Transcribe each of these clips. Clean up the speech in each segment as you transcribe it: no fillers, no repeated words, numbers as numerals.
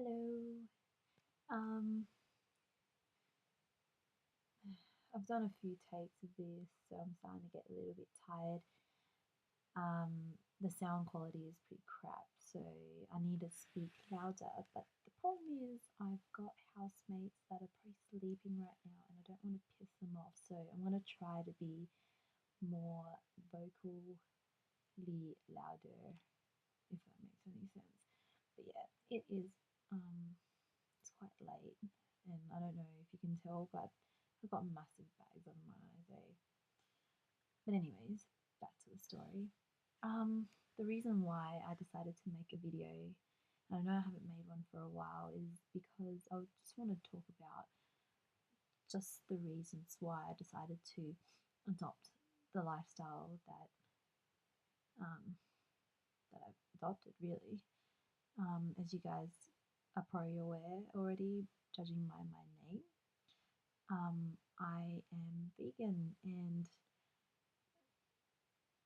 Hello. Um, I've done a few takes of this, so I'm starting to get a little bit tired. The sound quality is pretty crap, so I need to speak louder. But the problem is, I've got housemates that are probably sleeping right now, and I don't want to piss them off. So I'm gonna try to be more vocally louder, if that makes any sense. But yeah, it is. It's quite late, and I don't know if you can tell, but I've got massive bags under my eyes, eh? But anyways, back to the story. The reason why I decided to make a video, and I know I haven't made one for a while, is because I just want to talk about just the reasons why I decided to adopt the lifestyle um, that I've adopted, really. As you guys are probably aware already, judging by my name, I am vegan, and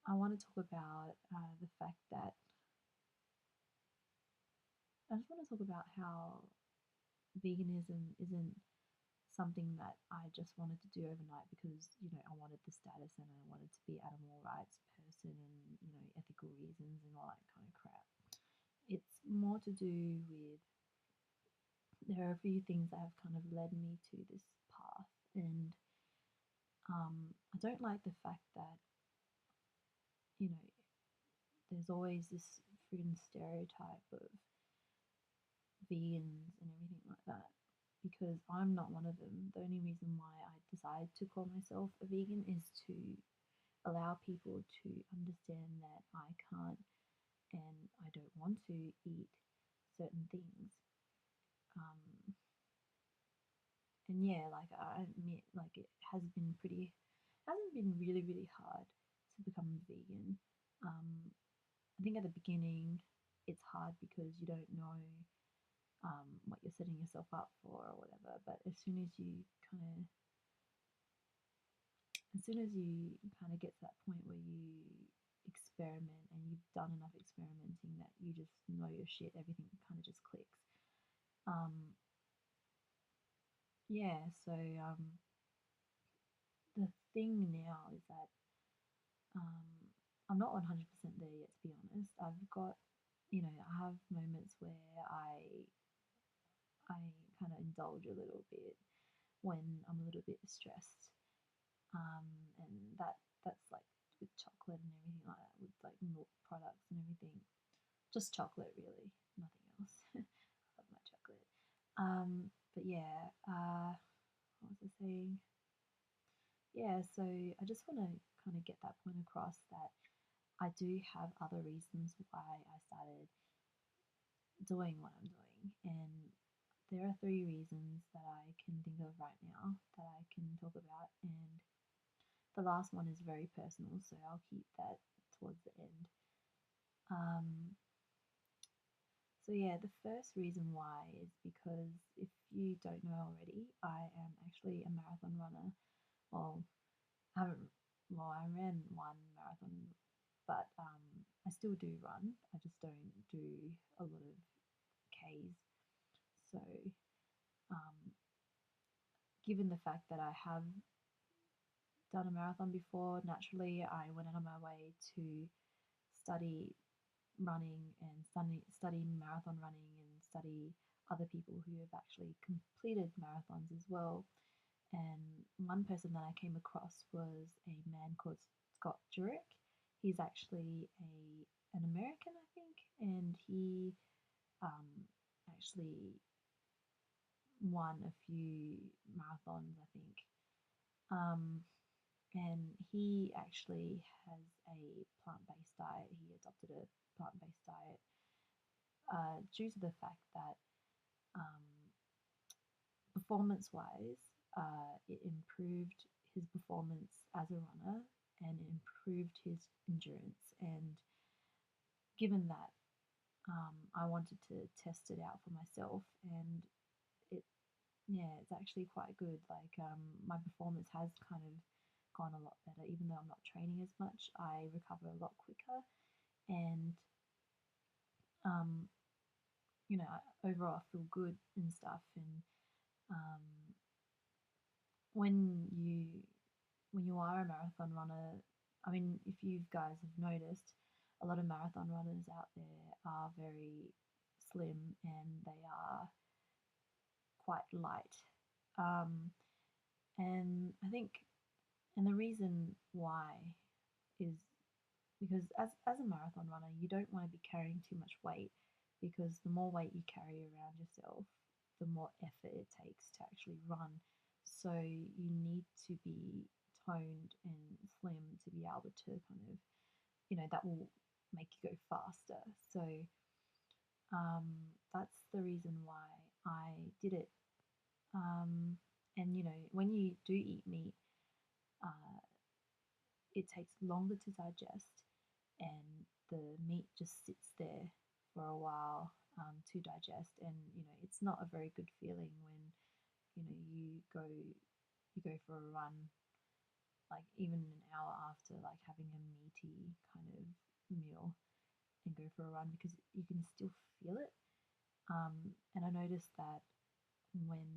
I want to talk about the fact that I just want to talk about how veganism isn't something that I just wanted to do overnight because, I wanted the status and I wanted to be animal rights person and, ethical reasons and all that kind of crap. It's more to do with there are a few things that have kind of led me to this path, and I don't like the fact that, you know, there's always this freaking stereotype of vegans and everything like that because I'm not one of them. The only reason why I decided to call myself a vegan is to allow people to understand that I can't and I don't want to eat certain things. Um, and yeah, like I admit, like it hasn't been really, really hard to become a vegan. I think at the beginning it's hard because you don't know what you're setting yourself up for or whatever. But as soon as you kind of get to that point where you experiment and you've done enough experimenting that you just know your shit, everything kind of just clicks. Um, yeah, so the thing now is that um, I'm not 100% there yet, to be honest. I've got, I have moments where I kind of indulge a little bit when I'm a little bit stressed. And that's like with chocolate and everything like that, with like milk products and everything. Just chocolate, really, nothing else. I love my chocolate. But yeah, what was I saying? Yeah, so I just want to kind of get that point across that I do have other reasons why I started doing what I'm doing, and there are three reasons that I can think of right now that I can talk about, and the last one is very personal, so I'll keep that towards the end. Um, so, yeah, the first reason why is because if you don't know already, I am actually a marathon runner. Well, I haven't, well, I ran one marathon, but I still do run. I just don't do a lot of Ks. So, um, given the fact that I have done a marathon before, naturally I went out of my way to study running and study marathon running and study other people who have actually completed marathons as well. And one person that I came across was a man called Scott Jurek. He's actually an American, I think, and he actually won a few marathons, I think. Um, and he actually has a plant-based diet. He adopted a plant-based diet due to the fact that um, performance-wise, it improved his performance as a runner and it improved his endurance. And given that, I wanted to test it out for myself, and it, yeah, it's actually quite good. Like my performance has kind of gone a lot better, even though I'm not training as much. I recover a lot quicker, and um, you know, overall I feel good and stuff. And um, when you when you are a marathon runner, I mean, if you guys have noticed, a lot of marathon runners out there are very slim and they are quite light. Um, and I think, and the reason why is because as a marathon runner, you don't want to be carrying too much weight because the more weight you carry around yourself, the more effort it takes to actually run. So you need to be toned and slim to be able to kind of, that will make you go faster. So that's the reason why I did it. And when you do eat meat, uh, it takes longer to digest, and the meat just sits there for a while to digest. And it's not a very good feeling when you go for a run, like even an hour after like having a meaty kind of meal, and go for a run because you can still feel it. And I noticed that when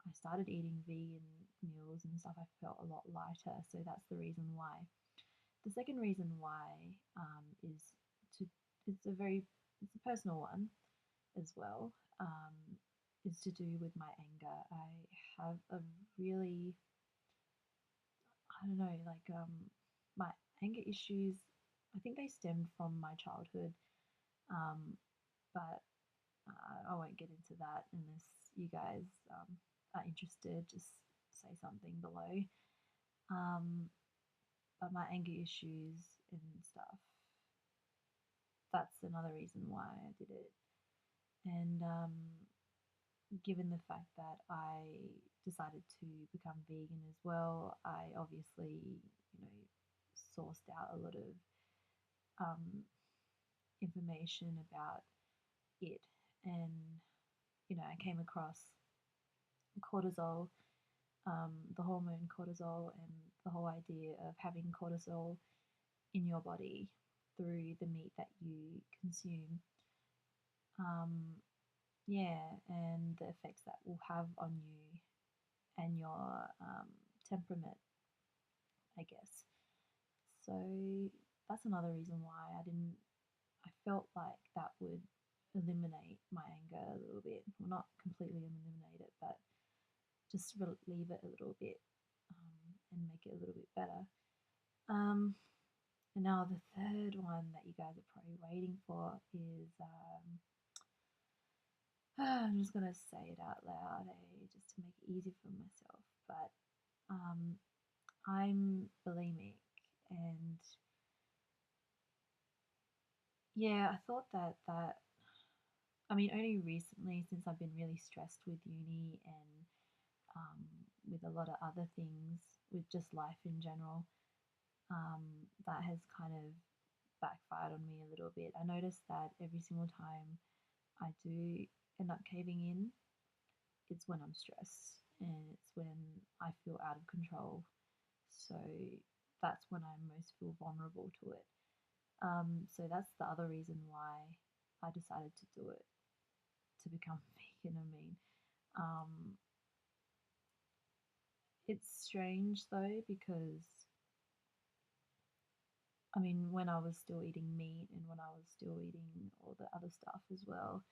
I started eating vegan meals and stuff, I felt a lot lighter. So that's the reason why. The second reason why is to it's a very it's a personal one as well. Um, is to do with my anger. I have a really, I don't know, like my anger issues. I think they stemmed from my childhood, um, but I won't get into that unless you guys are interested. Just say something below. Um, but my anger issues and stuff, that's another reason why I did it. And given the fact that I decided to become vegan as well, I obviously, sourced out a lot of um, information about it. And, I came across cortisol, the hormone cortisol, and the whole idea of having cortisol in your body through the meat that you consume. Um, yeah, and the effects that will have on you and your temperament, I guess. So that's another reason why I felt like that would eliminate my anger a little bit. Well, not completely eliminate it, but just relieve it a little bit, and make it a little bit better. Um, and now the third one that you guys are probably waiting for is I'm just gonna say it out loud, just to make it easier for myself. But um, I'm bulimic, and yeah, I thought that I mean only recently, since I've been really stressed with uni and um, with a lot of other things, with just life in general, that has kind of backfired on me a little bit. I noticed that every single time I do end up caving in, it's when I'm stressed and it's when I feel out of control. So that's when I most feel vulnerable to it. So that's the other reason why I decided to do it, to become vegan. I mean, um, it's strange though because I mean, when I was still eating meat and when I was still eating all the other stuff as well,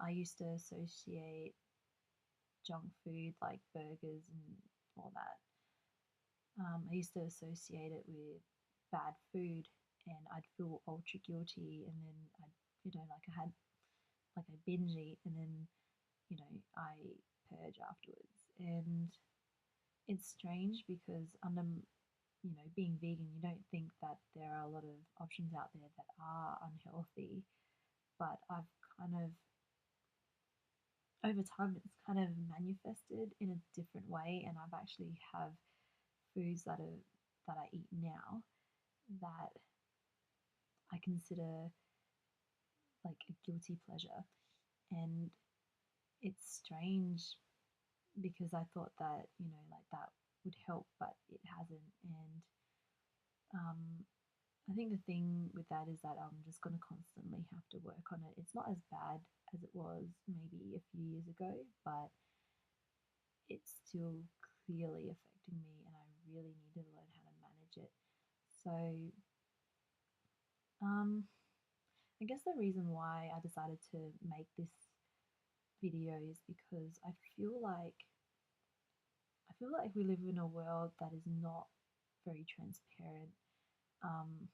I used to associate junk food like burgers and all that. I used to associate it with bad food, and I'd feel ultra guilty, and then like I binge eat, and then I purge afterwards. And it's strange because under being vegan, you don't think that there are a lot of options out there that are unhealthy, but I've kind of over time it's kind of manifested in a different way, and I've actually have foods that I eat now that I consider like a guilty pleasure. And it's strange because I thought that, like that would help, but it hasn't. And I think the thing with that is that I'm just going to constantly have to work on it. It's not as bad as it was maybe a few years ago, but it's still clearly affecting me, and I really need to learn how to manage it. So, um, I guess the reason why I decided to make this video is because I feel like we live in a world that is not very transparent, um,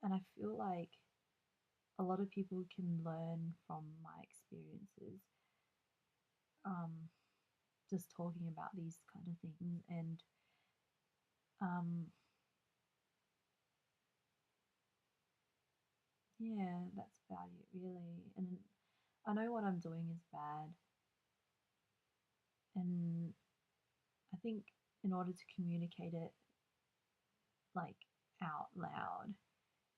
and I feel like a lot of people can learn from my experiences, um, just talking about these kind of things, and um, yeah, that's about it really. And I know what I'm doing is bad, and I think in order to communicate it like out loud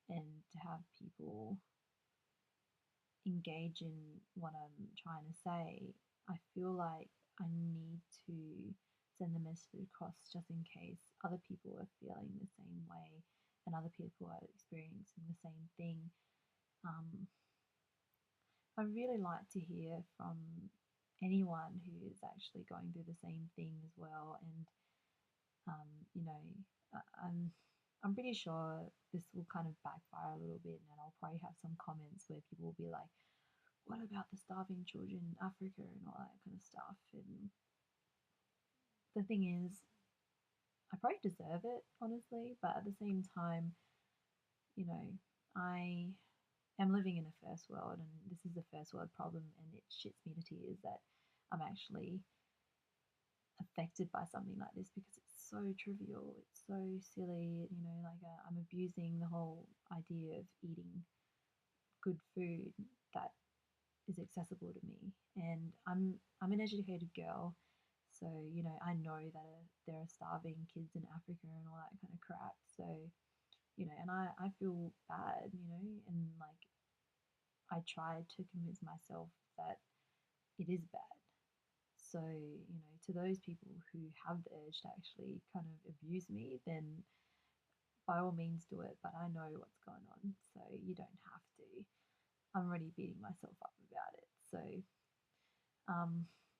and to have people engage in what I'm trying to say, I feel like I need to send the message across just in case other people are feeling the same way and other people are experiencing the same thing. Um, I really like to hear from anyone who is actually going through the same thing as well. And um, you know, I'm pretty sure this will kind of backfire a little bit, and I'll probably have some comments where people will be like, "What about the starving children in Africa and all that kind of stuff?" And the thing is, I probably deserve it, honestly, but at the same time, you know, I am living in a first world, and this is a first world problem, and it shits me to tears that I'm actually affected by something like this because it's so trivial, it's so silly, I'm abusing the whole idea of eating good food that is accessible to me. And I'm an educated girl, so I know that there are starving kids in Africa and all that kind of crap. So and I feel bad, and like I try to convince myself that it is bad. So, to those people who have the urge to actually kind of abuse me, then by all means do it. But I know what's going on, so you don't have to. I'm already beating myself up about it. So,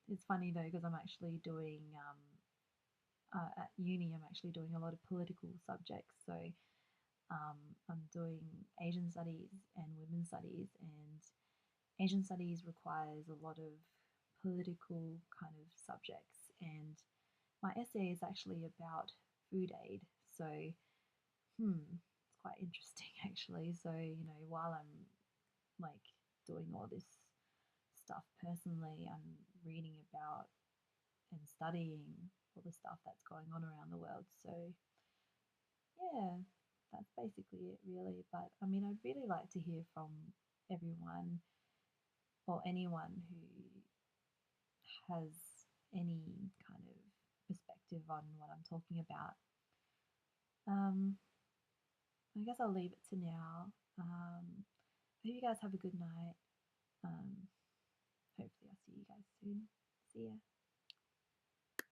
it's funny though, because I'm actually doing, at uni, I'm actually doing a lot of political subjects. So, I'm doing Asian studies and women's studies, and Asian studies requires a lot of political kind of subjects, and my essay is actually about food aid. So, it's quite interesting actually. So, while I'm like doing all this stuff personally, I'm reading about and studying all the stuff that's going on around the world. So, yeah, that's basically it, really. But I mean, I'd really like to hear from everyone or anyone who has any kind of perspective on what I'm talking about. Um, I guess I'll leave it to now. Hope you guys have a good night. Um, Hopefully, I'll see you guys soon. See ya.